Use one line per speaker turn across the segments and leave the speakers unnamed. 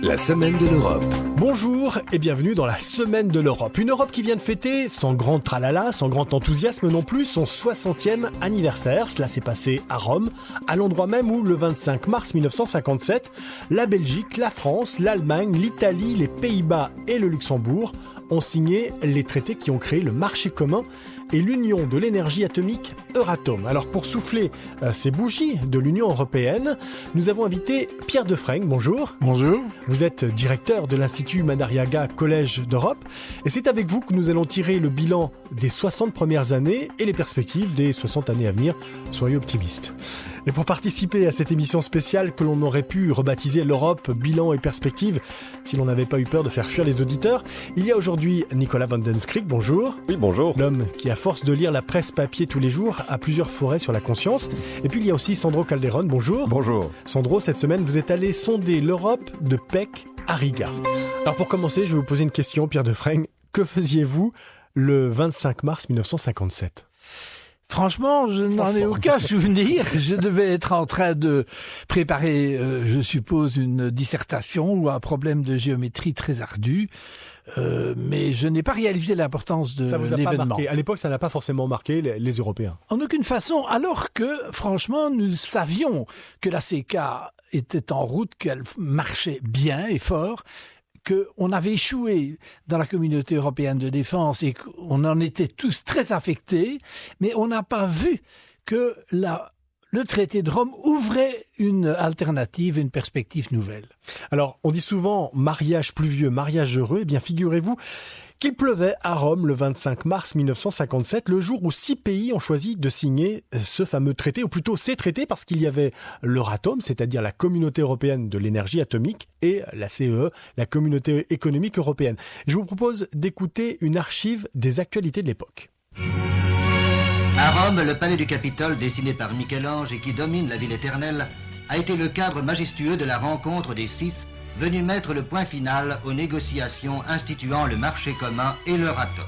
La semaine de l'Europe.
Bonjour et bienvenue dans la semaine de l'Europe. Une Europe qui vient de fêter, sans grand tralala, sans grand enthousiasme non plus, son 60e anniversaire. Cela s'est passé à Rome, à l'endroit même où, le 25 mars 1957, la Belgique, la France, l'Allemagne, l'Italie, les Pays-Bas et le Luxembourg ont signé les traités qui ont créé le marché commun et l'Union de l'énergie atomique Euratom. Alors pour souffler ces bougies de l'Union européenne, nous avons invité Pierre Defreng. Bonjour.
Bonjour.
Vous êtes directeur de l'Institut Madariaga Collège d'Europe et c'est avec vous que nous allons tirer le bilan des 60 premières années et les perspectives des 60 années à venir. Soyez optimistes. Et pour participer à cette émission spéciale que l'on aurait pu rebaptiser l'Europe, bilan et perspectives, si l'on n'avait pas eu peur de faire fuir les auditeurs, il y a aujourd'hui Nicolas van den Skrik, bonjour.
Oui, bonjour.
L'homme qui, à force de lire la presse papier tous les jours, a plusieurs forêts sur la conscience. Et puis il y a aussi Sandro Calderon, bonjour.
Bonjour.
Sandro, cette semaine, vous êtes allé sonder l'Europe de Pec à Riga. Alors pour commencer, je vais vous poser une question, Pierre Defreng. Que faisiez-vous le 25 mars 1957 ?
Franchement, je n'en ai aucun souvenir. Je devais être en train de préparer, je suppose, une dissertation ou un problème de géométrie très ardu. Mais je n'ai pas réalisé l'importance de l'événement. Ça vous a pas marqué.
À l'époque, ça n'a pas forcément marqué les Européens.
En aucune façon, alors que, franchement, nous savions que la CK était en route, qu'elle marchait bien et fort, qu'on avait échoué dans la communauté européenne de défense et qu'on en était tous très affectés, mais on n'a pas vu que le traité de Rome ouvrait une alternative, une perspective nouvelle.
Alors, on dit souvent mariage pluvieux, mariage heureux. Eh bien, figurez-vous qu'il pleuvait à Rome le 25 mars 1957, le jour où 6 pays ont choisi de signer ce fameux traité, ou plutôt ces traités, parce qu'il y avait l'Euratom, c'est-à-dire la Communauté européenne de l'énergie atomique, et la CEE, la Communauté économique européenne. Je vous propose d'écouter une archive des actualités de l'époque.
À Rome, le palais du Capitole, dessiné par Michel-Ange et qui domine la ville éternelle, a été le cadre majestueux de la rencontre des 6 venu mettre le point final aux négociations instituant le marché commun et l'Euratom.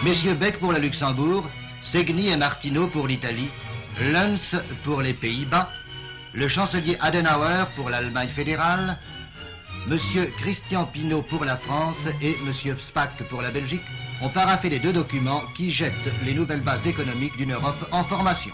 Messieurs Beck pour le Luxembourg, Segni et Martineau pour l'Italie, Luns pour les Pays-Bas, le chancelier Adenauer pour l'Allemagne fédérale, Monsieur Christian Pinault pour la France et Monsieur Spaak pour la Belgique ont paraphé les 2 documents qui jettent les nouvelles bases économiques d'une Europe en formation.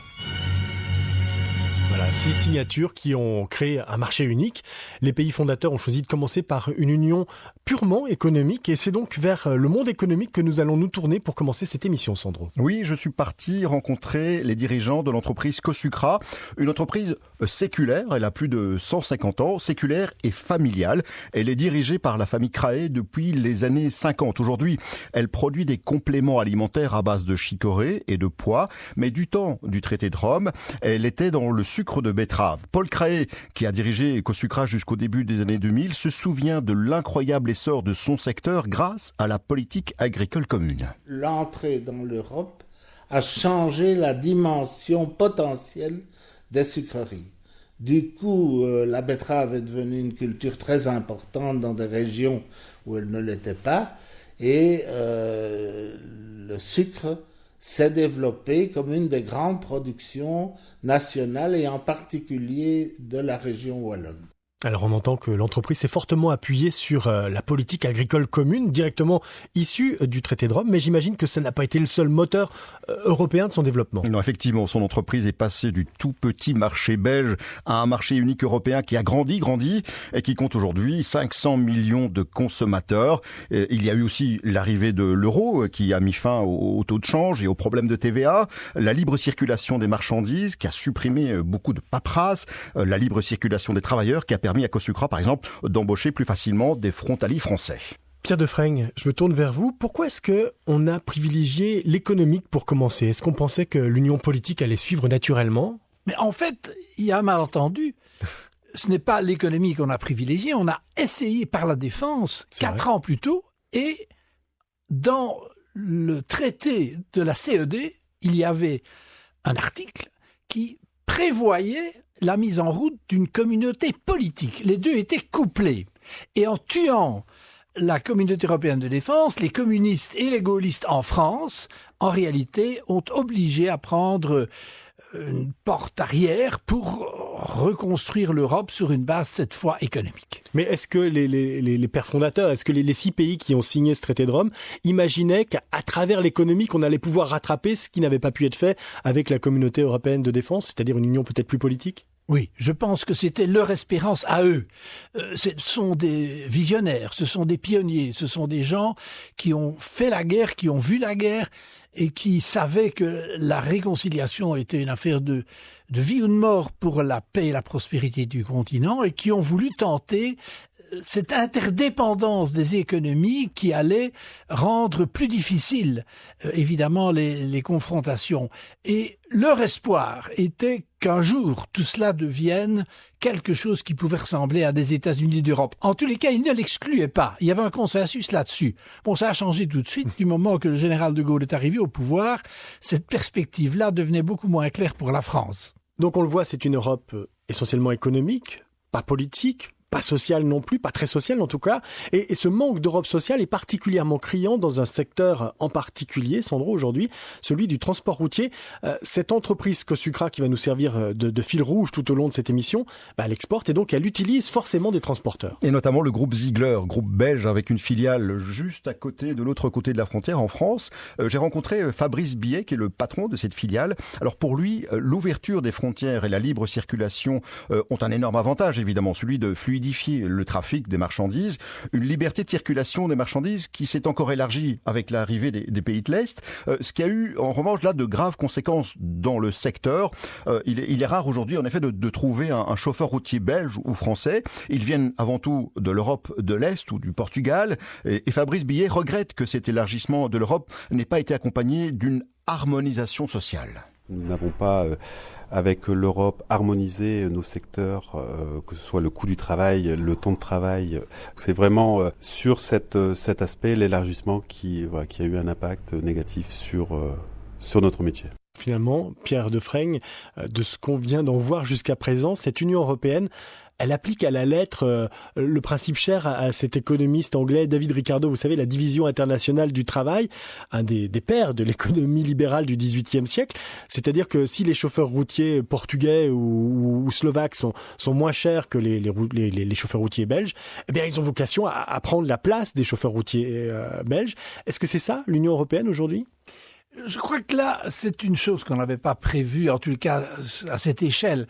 Voilà, 6 signatures qui ont créé un marché unique. Les pays fondateurs ont choisi de commencer par une union purement économique et c'est donc vers le monde économique que nous allons nous tourner pour commencer cette émission, Sandro.
Oui, je suis parti rencontrer les dirigeants de l'entreprise Cosucra, une entreprise séculaire, elle a plus de 150 ans, séculaire et familiale. Elle est dirigée par la famille Craé depuis les années 50. Aujourd'hui, elle produit des compléments alimentaires à base de chicorée et de pois, mais du temps du traité de Rome, elle était dans le sucre de betterave. Paul Craé, qui a dirigé Cosucra jusqu'au début des années 2000, se souvient de l'incroyable essor de son secteur grâce à la politique agricole commune.
L'entrée dans l'Europe a changé la dimension potentielle des sucreries. Du coup, la betterave est devenue une culture très importante dans des régions où elle ne l'était pas et le sucre s'est développé comme une des grandes productions nationales et en particulier de la région wallonne.
Alors on entend que l'entreprise s'est fortement appuyée sur la politique agricole commune, directement issue du traité de Rome, mais j'imagine que ça n'a pas été le seul moteur européen de son développement.
Non, effectivement, son entreprise est passée du tout petit marché belge à un marché unique européen qui a grandi et qui compte aujourd'hui 500 millions de consommateurs. Il y a eu aussi l'arrivée de l'euro qui a mis fin au taux de change et aux problèmes de TVA, la libre circulation des marchandises qui a supprimé beaucoup de paperasse, la libre circulation des travailleurs qui a permis à Cosucra, par exemple, d'embaucher plus facilement des frontaliers français.
Pierre Defreng, je me tourne vers vous. Pourquoi est-ce qu'on a privilégié l'économique pour commencer ? Est-ce qu'on pensait que l'union politique allait suivre naturellement ?
Mais en fait, il y a un malentendu. Ce n'est pas l'économie qu'on a privilégiée. On a essayé par la défense 4 ans plus tôt. Et dans le traité de la CED, il y avait un article qui prévoyait la mise en route d'une communauté politique. Les deux étaient couplés. Et en tuant la communauté européenne de défense, les communistes et les gaullistes en France, en réalité, ont obligé à prendre une porte arrière pour reconstruire l'Europe sur une base cette fois économique.
Mais est-ce que les pères fondateurs, est-ce que les 6 pays qui ont signé ce traité de Rome imaginaient qu'à travers l'économie qu'on allait pouvoir rattraper ce qui n'avait pas pu être fait avec la communauté européenne de défense, c'est-à-dire une union peut-être plus politique ?
Oui, je pense que c'était leur espérance à eux. Ce sont des visionnaires, ce sont des pionniers, ce sont des gens qui ont fait la guerre, qui ont vu la guerre et qui savaient que la réconciliation était une affaire de vie ou de mort pour la paix et la prospérité du continent et qui ont voulu tenter cette interdépendance des économies qui allait rendre plus difficile, évidemment, les confrontations. Et leur espoir était qu'un jour, tout cela devienne quelque chose qui pouvait ressembler à des États-Unis d'Europe. En tous les cas, ils ne l'excluaient pas. Il y avait un consensus là-dessus. Bon, ça a changé tout de suite. Du moment que le général de Gaulle est arrivé au pouvoir, cette perspective-là devenait beaucoup moins claire pour la France.
Donc on le voit, c'est une Europe essentiellement économique, pas politique, pas sociale non plus, pas très sociale en tout cas. Et ce manque d'Europe sociale est particulièrement criant dans un secteur en particulier, Sandro, aujourd'hui, celui du transport routier. Cette entreprise Cosucra qui va nous servir de fil rouge tout au long de cette émission, elle exporte et donc elle utilise forcément des transporteurs.
Et notamment le groupe Ziegler, groupe belge avec une filiale juste à côté, de l'autre côté de la frontière en France. J'ai rencontré Fabrice Billet qui est le patron de cette filiale. Alors pour lui, l'ouverture des frontières et la libre circulation ont un énorme avantage évidemment, celui de fluidifier le trafic des marchandises, une liberté de circulation des marchandises qui s'est encore élargie avec l'arrivée des pays de l'Est, ce qui a eu en revanche là de graves conséquences dans le secteur. Il est rare aujourd'hui en effet de trouver un chauffeur routier belge ou français. Ils viennent avant tout de l'Europe de l'Est ou du Portugal et Fabrice Billet regrette que cet élargissement de l'Europe n'ait pas été accompagné d'une harmonisation sociale.
Nous n'avons pas, avec l'Europe, harmonisé nos secteurs, que ce soit le coût du travail, le temps de travail. C'est vraiment sur cet aspect, l'élargissement, qui a eu un impact négatif sur notre métier.
Finalement, Pierre Defraigne, de ce qu'on vient d'en voir jusqu'à présent, cette Union européenne, elle applique à la lettre le principe cher à cet économiste anglais David Ricardo, vous savez, la division internationale du travail, un des pères de l'économie libérale du XVIIIe siècle. C'est-à-dire que si les chauffeurs routiers portugais ou slovaques sont moins chers que les chauffeurs routiers belges, eh bien ils ont vocation à prendre la place des chauffeurs routiers belges. Est-ce que c'est ça l'Union européenne aujourd'hui ?
Je crois que là, c'est une chose qu'on n'avait pas prévue, en tout cas à cette échelle.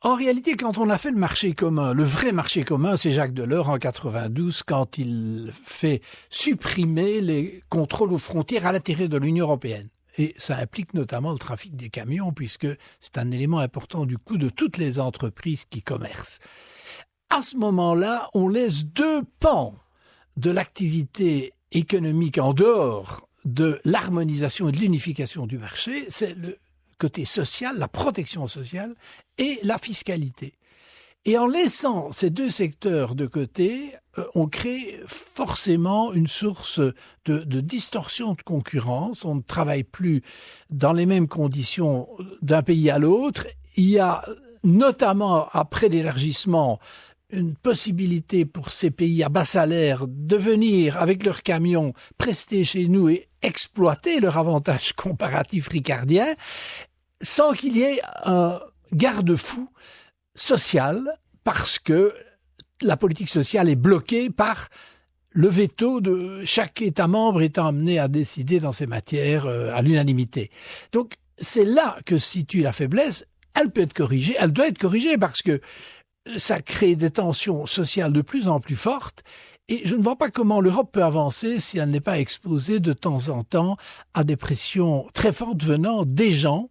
En réalité, quand on a fait le marché commun, le vrai marché commun, c'est Jacques Delors en 92, quand il fait supprimer les contrôles aux frontières à l'intérieur de l'Union européenne. Et ça implique notamment le trafic des camions, puisque c'est un élément important du coût de toutes les entreprises qui commercent. À ce moment-là, on laisse deux pans de l'activité économique en dehors de l'harmonisation et de l'unification du marché, c'est le côté social, la protection sociale et la fiscalité. Et en laissant ces deux secteurs de côté, on crée forcément une source de distorsion de concurrence. On ne travaille plus dans les mêmes conditions d'un pays à l'autre. Il y a notamment, après l'élargissement, une possibilité pour ces pays à bas salaire de venir avec leurs camions prester chez nous et exploiter leur avantage comparatif ricardien sans qu'il y ait un garde-fou social parce que la politique sociale est bloquée par le veto de chaque État membre étant amené à décider dans ces matières à l'unanimité. Donc c'est là que se situe la faiblesse. Elle peut être corrigée, elle doit être corrigée parce que ça crée des tensions sociales de plus en plus fortes et je ne vois pas comment l'Europe peut avancer si elle n'est pas exposée de temps en temps à des pressions très fortes venant des gens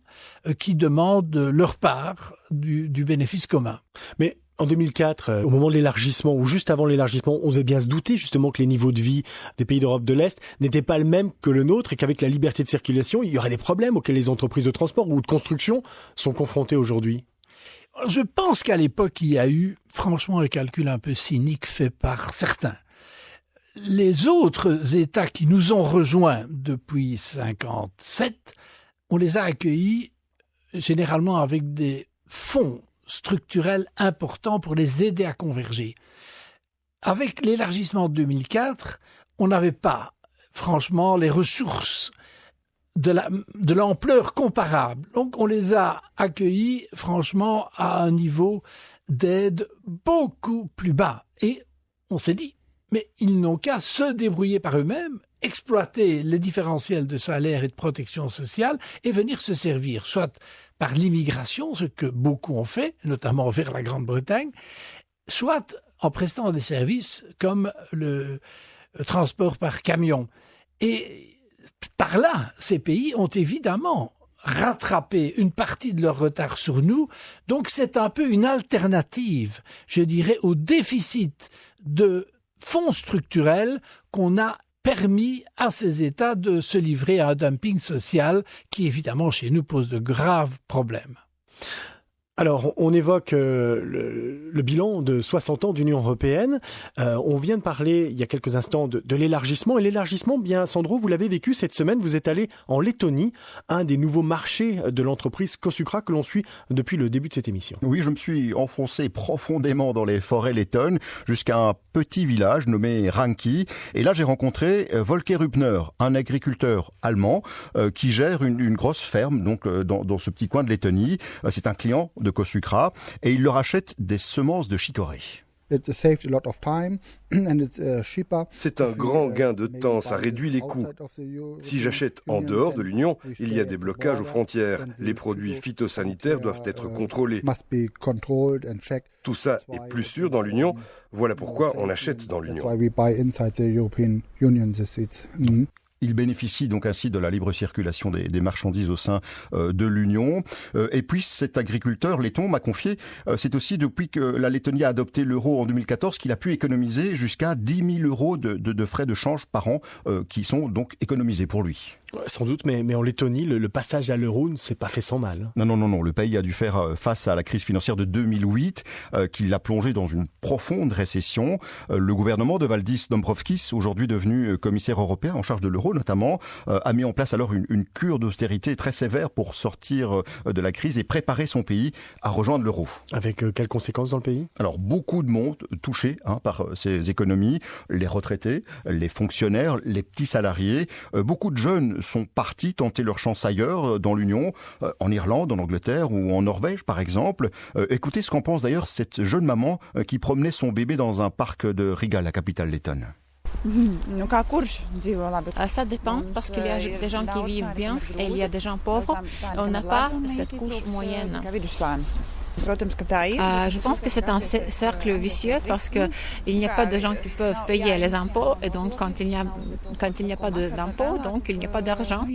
qui demandent leur part du bénéfice commun.
Mais en 2004, au moment de l'élargissement, ou juste avant l'élargissement, on devait bien se douter justement que les niveaux de vie des pays d'Europe de l'Est n'étaient pas le même que le nôtre et qu'avec la liberté de circulation, il y aurait des problèmes auxquels les entreprises de transport ou de construction sont confrontées aujourd'hui.
Je pense qu'à l'époque, il y a eu franchement un calcul un peu cynique fait par certains. Les autres États qui nous ont rejoints depuis 1957, on les a accueillis généralement avec des fonds structurels importants pour les aider à converger. Avec l'élargissement de 2004, on n'avait pas, franchement, les ressources de l'ampleur comparable. Donc on les a accueillis franchement à un niveau d'aide beaucoup plus bas. Et on s'est dit, mais ils n'ont qu'à se débrouiller par eux-mêmes, exploiter les différentiels de salaire et de protection sociale et venir se servir, soit par l'immigration, ce que beaucoup ont fait, notamment vers la Grande-Bretagne, soit en prestant des services comme le transport par camion. Et par là, ces pays ont évidemment rattrapé une partie de leur retard sur nous. Donc c'est un peu une alternative, je dirais, au déficit de fonds structurels qu'on a permis à ces États de se livrer à un dumping social qui, évidemment, chez nous, pose de graves problèmes.
Alors, on évoque le bilan de 60 ans d'Union européenne. On vient de parler, il y a quelques instants, de l'élargissement. Et l'élargissement, bien, Sandro, vous l'avez vécu cette semaine. Vous êtes allé en Lettonie, un des nouveaux marchés de l'entreprise Kosukra que l'on suit depuis le début de cette émission.
Oui, je me suis enfoncé profondément dans les forêts lettonnes jusqu'à un petit village nommé Ranki. Et là, j'ai rencontré Volker Hübner, un agriculteur allemand qui gère une grosse ferme donc dans ce petit coin de Lettonie. C'est un client de Kosukra et il leur achète des semences de chicorée.
C'est un grand gain de temps, ça réduit les coûts. Si j'achète en dehors de l'Union, il y a des blocages aux frontières. Les produits phytosanitaires doivent être contrôlés. Tout ça est plus sûr dans l'Union. Voilà pourquoi on achète dans l'Union.
Il bénéficie donc ainsi de la libre circulation des marchandises au sein de l'Union. Et puis cet agriculteur letton m'a confié, c'est aussi depuis que la Lettonie a adopté l'euro en 2014 qu'il a pu économiser jusqu'à 10 000 euros de frais de change par an qui sont donc économisés pour lui.
Sans doute, mais en Lettonie, le passage à l'euro ne s'est pas fait sans mal.
Non. Le pays a dû faire face à la crise financière de 2008 qui l'a plongé dans une profonde récession. Le gouvernement de Valdis Dombrovskis, aujourd'hui devenu commissaire européen en charge de l'euro notamment, a mis en place alors une cure d'austérité très sévère pour sortir de la crise et préparer son pays à rejoindre l'euro.
Avec quelles conséquences dans le pays ?
Alors beaucoup de monde touché par ces économies, les retraités, les fonctionnaires, les petits salariés, beaucoup de jeunes sont partis tenter leur chance ailleurs dans l'Union, en Irlande, en Angleterre ou en Norvège par exemple. Écoutez ce qu'en pense d'ailleurs cette jeune maman qui promenait son bébé dans un parc de Riga, la capitale lettonne.
Ça dépend parce qu'il y a des gens qui vivent bien et il y a des gens pauvres. On n'a pas cette couche moyenne. Je pense que c'est un cercle vicieux parce qu'il n'y a pas de gens qui peuvent payer les impôts et donc quand il n'y a pas d'impôts, donc il n'y a pas d'argent.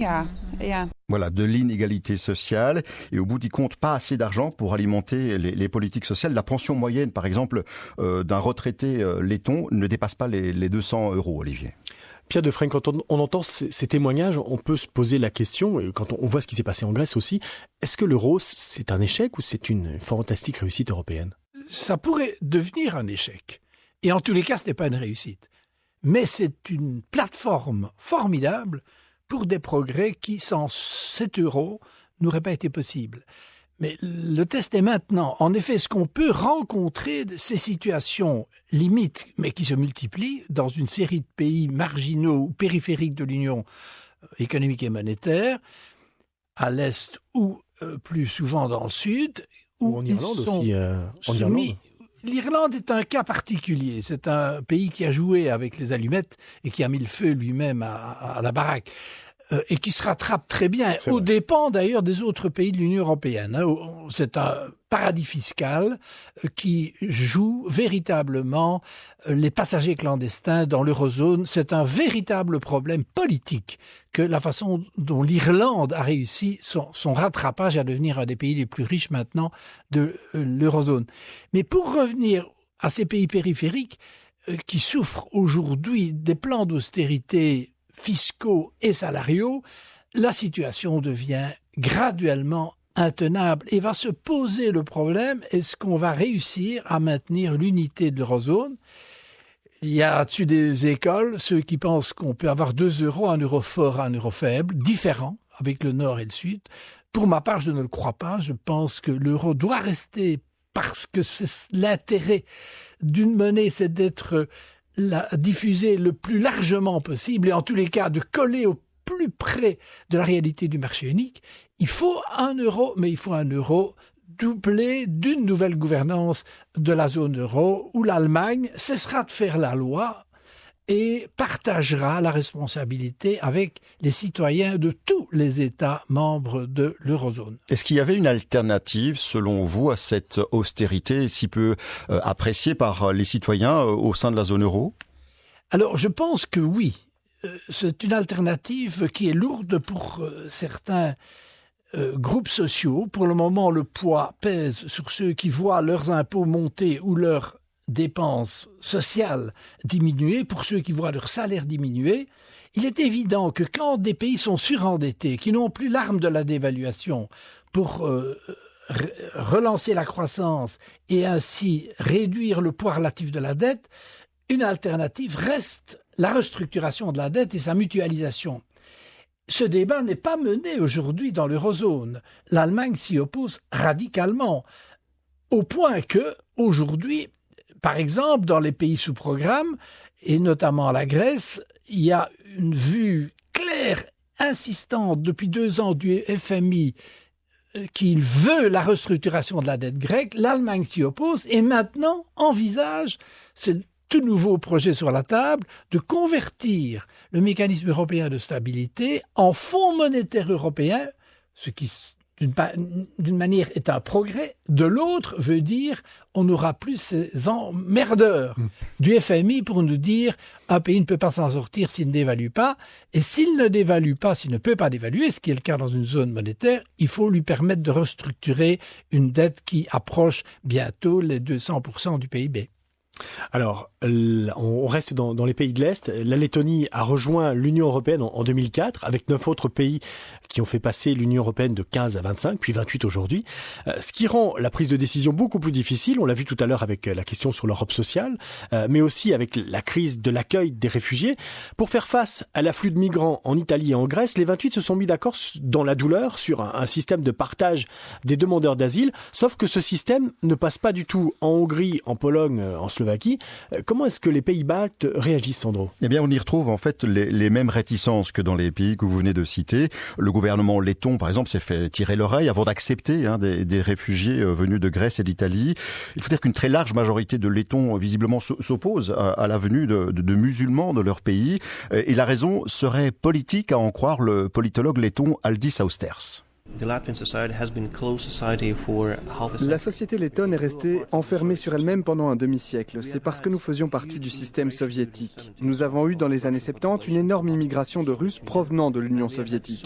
Voilà, de l'inégalité sociale et au bout du compte, pas assez d'argent pour alimenter les politiques sociales. La pension moyenne, par exemple, d'un retraité letton ne dépasse pas les 200 euros, Olivier.
Pierre Defrenne, quand on entend ces témoignages, on peut se poser la question, et quand on voit ce qui s'est passé en Grèce aussi, est-ce que l'euro, c'est un échec ou c'est une fantastique réussite européenne ?
Ça pourrait devenir un échec. Et en tous les cas, ce n'est pas une réussite. Mais c'est une plateforme formidable pour des progrès qui, sans 7 euros, n'auraient pas été possibles. Mais le test est maintenant. En effet, est-ce qu'on peut rencontrer ces situations limites, mais qui se multiplient dans une série de pays marginaux ou périphériques de l'Union économique et monétaire, à l'Est ou plus souvent dans le Sud,
ou en Irlande aussi. En Irlande.
L'Irlande est un cas particulier. C'est un pays qui a joué avec les allumettes et qui a mis le feu lui-même à la baraque. Et qui se rattrape très bien, aux dépens d'ailleurs des autres pays de l'Union européenne. C'est un paradis fiscal qui joue véritablement les passagers clandestins dans l'eurozone. C'est un véritable problème politique que la façon dont l'Irlande a réussi son rattrapage à devenir un des pays les plus riches maintenant de l'eurozone. Mais pour revenir à ces pays périphériques qui souffrent aujourd'hui des plans d'austérité fiscaux et salariaux, la situation devient graduellement intenable et va se poser le problème, est-ce qu'on va réussir à maintenir l'unité de l'eurozone ? Il y a dessus des écoles, ceux qui pensent qu'on peut avoir 2 euros, un euro fort, un euro faible, différents avec le Nord et le Sud. Pour ma part, je ne le crois pas. Je pense que l'euro doit rester parce que c'est l'intérêt d'une monnaie, c'est d'être la diffuser le plus largement possible et en tous les cas de coller aux plus près de la réalité du marché unique. Il faut un euro, mais il faut un euro doublé d'une nouvelle gouvernance de la zone euro où l'Allemagne cessera de faire la loi et partagera la responsabilité avec les citoyens de tous les États membres de l'eurozone.
Est-ce qu'il y avait une alternative, selon vous, à cette austérité si peu appréciée par les citoyens au sein de la zone euro ?
Alors, je pense que oui. C'est une alternative qui est lourde pour certains groupes sociaux. Pour le moment, le poids pèse sur ceux qui voient leurs impôts monter ou leurs dépenses sociales diminuer, pour ceux qui voient leur salaire diminuer. Il est évident que quand des pays sont surendettés, qui n'ont plus l'arme de la dévaluation pour relancer la croissance et ainsi réduire le poids relatif de la dette, une alternative reste la restructuration de la dette et sa mutualisation. Ce débat n'est pas mené aujourd'hui dans l'eurozone. L'Allemagne s'y oppose radicalement, au point que, aujourd'hui, par exemple, dans les pays sous programme, et notamment la Grèce, il y a une vue claire, insistante depuis 2 ans du FMI qu'il veut la restructuration de la dette grecque. L'Allemagne s'y oppose et maintenant envisage ce tout nouveau projet sur la table de convertir le mécanisme européen de stabilité en fonds monétaire européen, ce qui d'une manière est un progrès, de l'autre veut dire on n'aura plus ces emmerdeurs du FMI pour nous dire un pays ne peut pas s'en sortir s'il ne dévalue pas, et s'il ne dévalue pas, s'il ne peut pas dévaluer, ce qui est le cas dans une zone monétaire, il faut lui permettre de restructurer une dette qui approche bientôt les 200% du PIB.
Alors, on reste dans les pays de l'Est. La Lettonie a rejoint l'Union européenne en 2004, avec 9 autres pays qui ont fait passer l'Union européenne de 15 à 25, puis 28 aujourd'hui. Ce qui rend la prise de décision beaucoup plus difficile, on l'a vu tout à l'heure avec la question sur l'Europe sociale, mais aussi avec la crise de l'accueil des réfugiés. Pour faire face à l'afflux de migrants en Italie et en Grèce, les 28 se sont mis d'accord dans la douleur sur un système de partage des demandeurs d'asile, sauf que ce système ne passe pas du tout en Hongrie, en Pologne, en Slovaquie. Comment est-ce que les pays baltes réagissent, Sandro ?
Eh bien, on y retrouve en fait les mêmes réticences que dans les pays que vous venez de citer. Le gouvernement letton, par exemple, s'est fait tirer l'oreille avant d'accepter des réfugiés venus de Grèce et d'Italie. Il faut dire qu'une très large majorité de Lettons, visiblement, s'oppose à la venue de musulmans de leur pays. Et la raison serait politique, à en croire le politologue letton Aldis Austers.
La société lettonne est restée enfermée sur elle-même pendant un demi-siècle. C'est parce que nous faisions partie du système soviétique. Nous avons eu dans les années 70 une énorme immigration de Russes provenant de l'Union soviétique.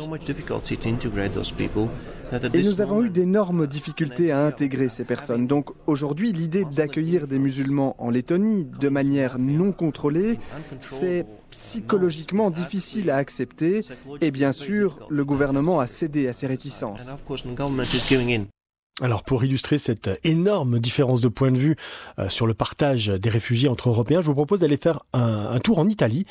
Et nous avons eu d'énormes difficultés à intégrer ces personnes. Donc aujourd'hui, l'idée d'accueillir des musulmans en Lettonie de manière non contrôlée, c'est psychologiquement difficile à accepter. Et bien sûr, le gouvernement a cédé à ces réticences.
Alors pour illustrer cette énorme différence de point de vue sur le partage des réfugiés entre Européens, je vous propose d'aller faire un tour en Italie.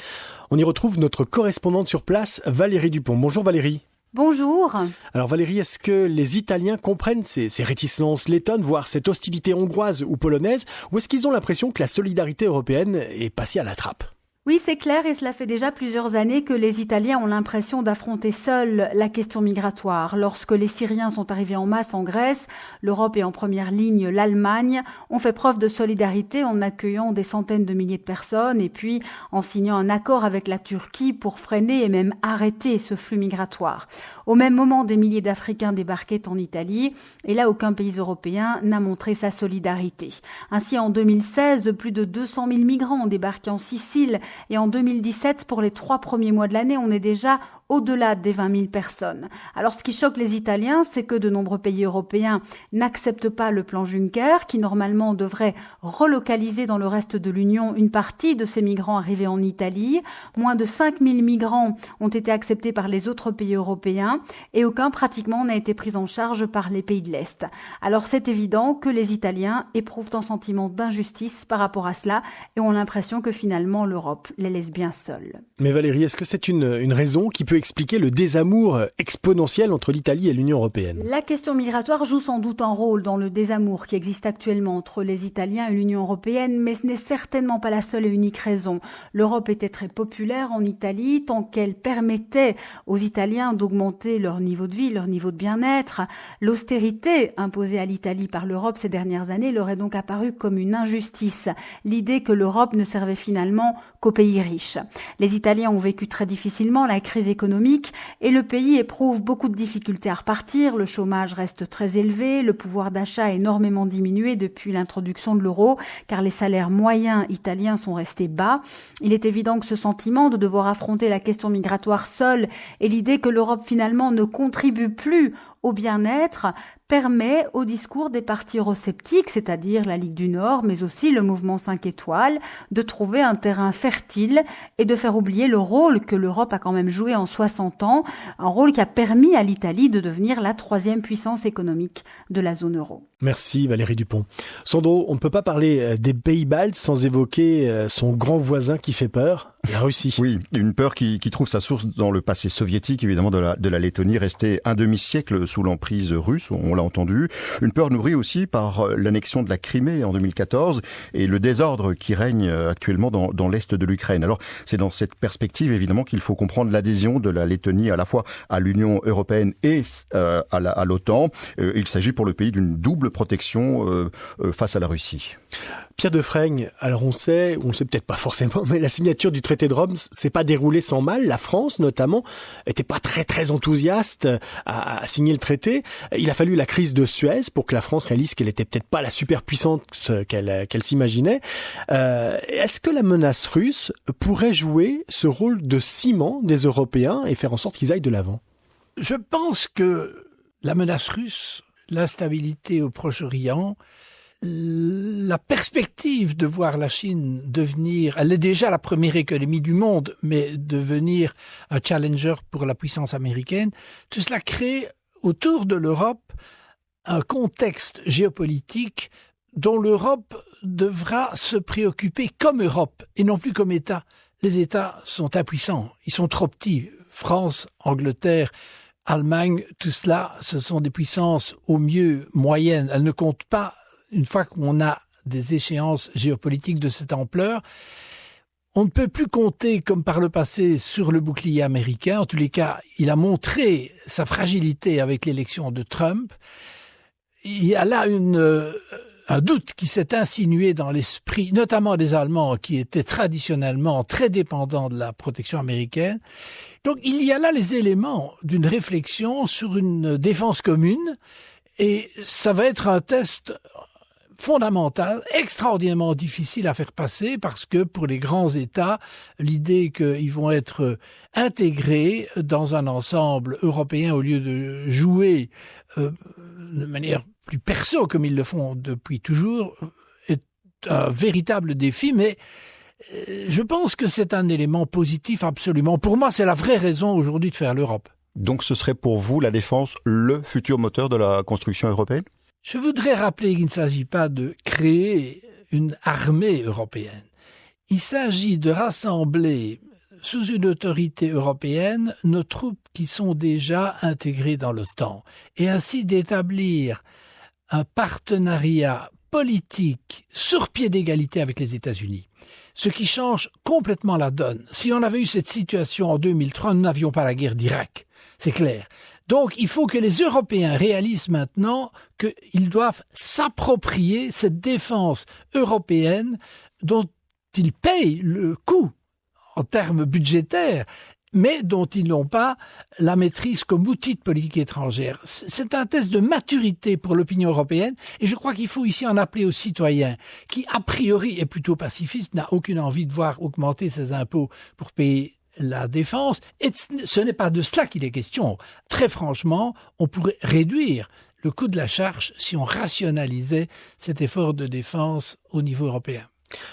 On y retrouve notre correspondante sur place, Valérie Dupont. Bonjour Valérie.
Bonjour.
Alors Valérie, est-ce que les Italiens comprennent ces réticences lettonnes, voire cette hostilité hongroise ou polonaise, ou est-ce qu'ils ont l'impression que la solidarité européenne est passée à la trappe ?
Oui, c'est clair et cela fait déjà plusieurs années que les Italiens ont l'impression d'affronter seuls la question migratoire. Lorsque les Syriens sont arrivés en masse en Grèce, l'Europe et en première ligne l'Allemagne ont fait preuve de solidarité en accueillant des centaines de milliers de personnes et puis en signant un accord avec la Turquie pour freiner et même arrêter ce flux migratoire. Au même moment, des milliers d'Africains débarquaient en Italie et là, aucun pays européen n'a montré sa solidarité. Ainsi, en 2016, plus de 200 000 migrants ont débarqué en Sicile. Et en 2017, pour les 3 premiers mois de l'année, on est déjà au-delà des 20 000 personnes. Alors ce qui choque les Italiens, c'est que de nombreux pays européens n'acceptent pas le plan Juncker, qui normalement devrait relocaliser dans le reste de l'Union une partie de ces migrants arrivés en Italie. Moins de 5 000 migrants ont été acceptés par les autres pays européens et aucun pratiquement n'a été pris en charge par les pays de l'Est. Alors c'est évident que les Italiens éprouvent un sentiment d'injustice par rapport à cela et ont l'impression que finalement l'Europe les laisse bien seuls.
Mais Valérie, est-ce que c'est une raison qui peut peut expliquer le désamour exponentiel entre l'Italie et l'Union européenne?
La question migratoire joue sans doute un rôle dans le désamour qui existe actuellement entre les Italiens et l'Union européenne, mais ce n'est certainement pas la seule et unique raison. L'Europe était très populaire en Italie tant qu'elle permettait aux Italiens d'augmenter leur niveau de vie, leur niveau de bien-être. L'austérité imposée à l'Italie par l'Europe ces dernières années leur est donc apparue comme une injustice. L'idée que l'Europe ne servait finalement qu'aux pays riches. Les Italiens ont vécu très difficilement la crise économique et le pays éprouve beaucoup de difficultés à repartir. Le chômage reste très élevé, le pouvoir d'achat a énormément diminué depuis l'introduction de l'euro car les salaires moyens italiens sont restés bas. Il est évident que ce sentiment de devoir affronter la question migratoire seul et l'idée que l'Europe finalement ne contribue plus au bien-être permet au discours des partis eurosceptiques, c'est-à-dire la Ligue du Nord, mais aussi le mouvement 5 étoiles, de trouver un terrain fertile et de faire oublier le rôle que l'Europe a quand même joué en 60 ans, un rôle qui a permis à l'Italie de devenir la 3e puissance économique de la zone euro.
Merci Valérie Dupont. Sandro, on ne peut pas parler des pays baltes sans évoquer son grand voisin qui fait peur, la Russie.
Oui, une peur qui trouve sa source dans le passé soviétique, évidemment, de la Lettonie, restée un demi-siècle sous l'emprise russe, on l'a entendu. Une peur nourrie aussi par l'annexion de la Crimée en 2014 et le désordre qui règne actuellement dans l'est de l'Ukraine. Alors, c'est dans cette perspective, évidemment, qu'il faut comprendre l'adhésion de la Lettonie à la fois à l'Union européenne et à l'OTAN. Il s'agit pour le pays d'une double protection face à la Russie.
Pierre Defraigne, alors on sait peut-être pas forcément, mais la signature du traité de Rome s'est pas déroulée sans mal. La France, notamment, était pas très enthousiaste à signer le traité. Il a fallu la crise de Suez pour que la France réalise qu'elle était peut-être pas la superpuissance qu'elle s'imaginait. Est-ce que la menace russe pourrait jouer ce rôle de ciment des Européens et faire en sorte qu'ils aillent de l'avant?
Je pense que la menace russe, l'instabilité au Proche-Orient, la perspective de voir la Chine devenir, elle est déjà la première économie du monde, mais devenir un challenger pour la puissance américaine, tout cela crée autour de l'Europe un contexte géopolitique dont l'Europe devra se préoccuper comme Europe et non plus comme État. Les États sont impuissants, ils sont trop petits. France, Angleterre, Allemagne, tout cela, ce sont des puissances au mieux moyennes. Elles ne comptent pas une fois qu'on a des échéances géopolitiques de cette ampleur. On ne peut plus compter, comme par le passé, sur le bouclier américain. En tous les cas, il a montré sa fragilité avec l'élection de Trump. Il y a là un doute qui s'est insinué dans l'esprit, notamment des Allemands, qui étaient traditionnellement très dépendants de la protection américaine. Donc, il y a là les éléments d'une réflexion sur une défense commune, et ça va être un test fondamental, extraordinairement difficile à faire passer parce que pour les grands États, l'idée qu'ils vont être intégrés dans un ensemble européen au lieu de jouer de manière plus perso comme ils le font depuis toujours est un véritable défi, mais je pense que c'est un élément positif absolument. Pour moi, c'est la vraie raison aujourd'hui de faire l'Europe.
Donc ce serait pour vous la défense le futur moteur de la construction européenne ?
Je voudrais rappeler qu'il ne s'agit pas de créer une armée européenne. Il s'agit de rassembler sous une autorité européenne nos troupes qui sont déjà intégrées dans l'OTAN et ainsi d'établir un partenariat politique sur pied d'égalité avec les États-Unis. Ce qui change complètement la donne. Si on avait eu cette situation en 2003, nous n'avions pas la guerre d'Irak. C'est clair. Donc, il faut que les Européens réalisent maintenant qu'ils doivent s'approprier cette défense européenne dont ils payent le coût en termes budgétaires, mais dont ils n'ont pas la maîtrise comme outil de politique étrangère. C'est un test de maturité pour l'opinion européenne, et je crois qu'il faut ici en appeler aux citoyens, qui a priori est plutôt pacifiste, n'a aucune envie de voir augmenter ses impôts pour payer la défense, et ce n'est pas de cela qu'il est question. Très franchement, on pourrait réduire le coût de la charge si on rationalisait cet effort de défense au niveau européen.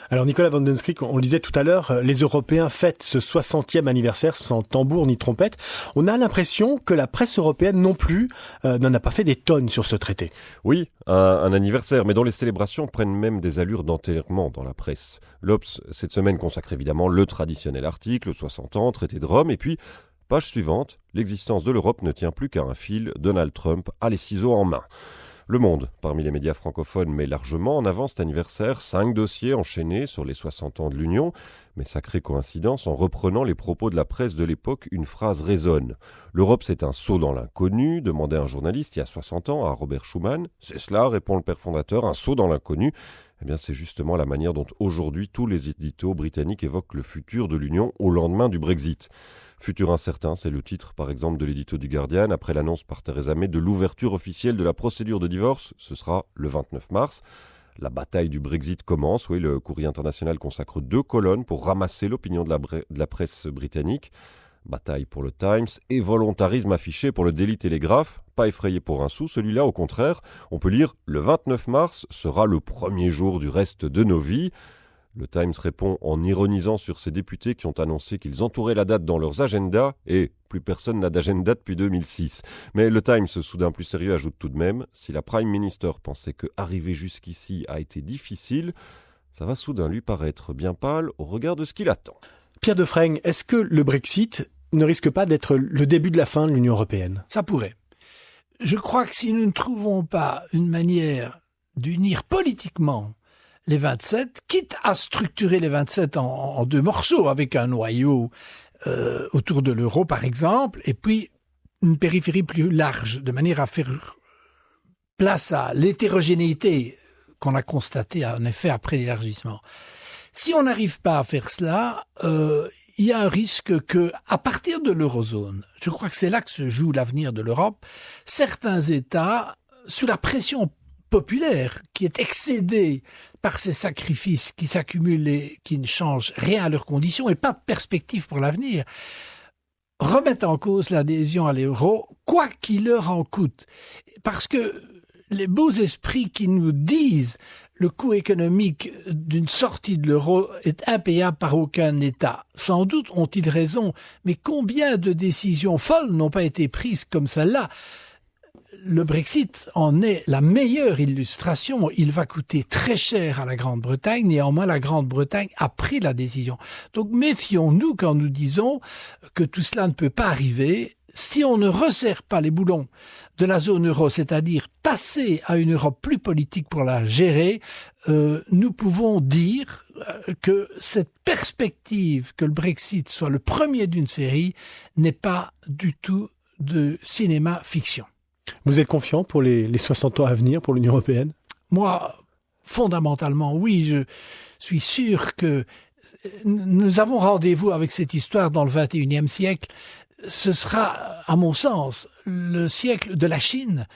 Alors Nicolas Vandenskrik, on le disait tout à l'heure, les Européens fêtent ce 60e anniversaire sans tambour ni trompette. On a l'impression que la presse européenne non plus n'en a pas fait des tonnes sur ce traité.
Oui, un anniversaire, mais dont les célébrations prennent même des allures d'enterrement dans la presse. L'Obs, cette semaine, consacre évidemment le traditionnel article, 60 ans, traité de Rome, et puis Page suivante, l'existence de l'Europe ne tient plus qu'à un fil, Donald Trump a les ciseaux en main. Le Monde, parmi les médias francophones, met largement en avant cet anniversaire 5 dossiers enchaînés sur les 60 ans de l'Union. Mais sacrée coïncidence, en reprenant les propos de la presse de l'époque, une phrase résonne. L'Europe, c'est un saut dans l'inconnu, demandait un journaliste il y a 60 ans à Robert Schuman. C'est cela, répond le père fondateur, un saut dans l'inconnu. Eh bien, c'est justement la manière dont aujourd'hui tous les éditos britanniques évoquent le futur de l'Union au lendemain du Brexit. Futur incertain, c'est le titre par exemple de l'édito du Guardian, après l'annonce par Theresa May de l'ouverture officielle de la procédure de divorce, ce sera le 29 mars. La bataille du Brexit commence, oui, le Courrier international consacre 2 colonnes pour ramasser l'opinion de la presse britannique. Bataille pour le Times et volontarisme affiché pour le Daily Telegraph. Pas effrayé pour un sou, celui-là au contraire, on peut lire « Le 29 mars sera le premier jour du reste de nos vies ». Le Times répond en ironisant sur ces députés qui ont annoncé qu'ils entouraient la date dans leurs agendas et plus personne n'a d'agenda depuis 2006. Mais le Times, soudain plus sérieux, ajoute tout de même « Si la Prime Minister pensait que arriver jusqu'ici a été difficile, ça va soudain lui paraître bien pâle au regard de ce qu'il attend. »
Pierre Defreng, est-ce que le Brexit ne risque pas d'être le début de la fin de l'Union européenne ?
Ça pourrait. Je crois que si nous ne trouvons pas une manière d'unir politiquement les 27, quitte à structurer les 27 en 2 morceaux, avec un noyau autour de l'euro par exemple, et puis une périphérie plus large, de manière à faire place à l'hétérogénéité qu'on a constatée en effet après l'élargissement. Si on n'arrive pas à faire cela, il y a un risque que, à partir de l'eurozone, je crois que c'est là que se joue l'avenir de l'Europe, certains États, sous la pression populaire qui est excédée par ces sacrifices qui s'accumulent et qui ne changent rien à leurs conditions et pas de perspective pour l'avenir, remettent en cause l'adhésion à l'euro, quoi qu'il leur en coûte. Parce que les beaux esprits qui nous disent le coût économique d'une sortie de l'euro est impayable par aucun État. Sans doute ont-ils raison, mais combien de décisions folles n'ont pas été prises comme celle-là ? Le Brexit en est la meilleure illustration. Il va coûter très cher à la Grande-Bretagne. Néanmoins, la Grande-Bretagne a pris la décision. Donc méfions-nous quand nous disons que tout cela ne peut pas arriver. Si on ne resserre pas les boulons de la zone euro, c'est-à-dire passer à une Europe plus politique pour la gérer, nous pouvons dire que cette perspective que le Brexit soit le premier d'une série n'est pas du tout de cinéma-fiction.
Vous êtes confiant pour les 60 ans à venir pour l'Union européenne ?
Moi, fondamentalement, oui. Je suis sûr que nous avons rendez-vous avec cette histoire dans le XXIe siècle. Ce sera, à mon sens, le siècle de la Chine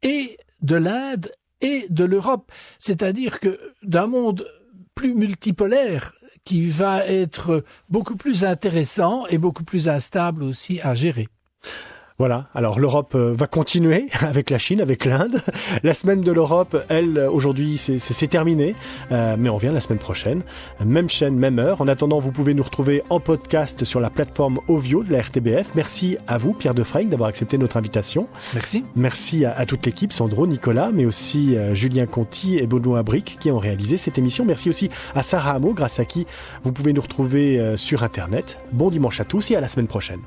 et de l'Inde et de l'Europe. C'est-à-dire que d'un monde plus multipolaire qui va être beaucoup plus intéressant et beaucoup plus instable aussi à gérer.
Voilà, alors l'Europe va continuer avec la Chine, avec l'Inde. La semaine de l'Europe, elle, aujourd'hui, c'est terminé. Mais on revient la semaine prochaine. Même chaîne, même heure. En attendant, vous pouvez nous retrouver en podcast sur la plateforme Ovio de la RTBF. Merci à vous, Pierre Defreng, d'avoir accepté notre invitation.
Merci.
Merci à toute l'équipe, Sandro, Nicolas, mais aussi Julien Conti et Benoît Bric qui ont réalisé cette émission. Merci aussi à Sarah Hameau, grâce à qui vous pouvez nous retrouver sur Internet. Bon dimanche à tous et à la semaine prochaine.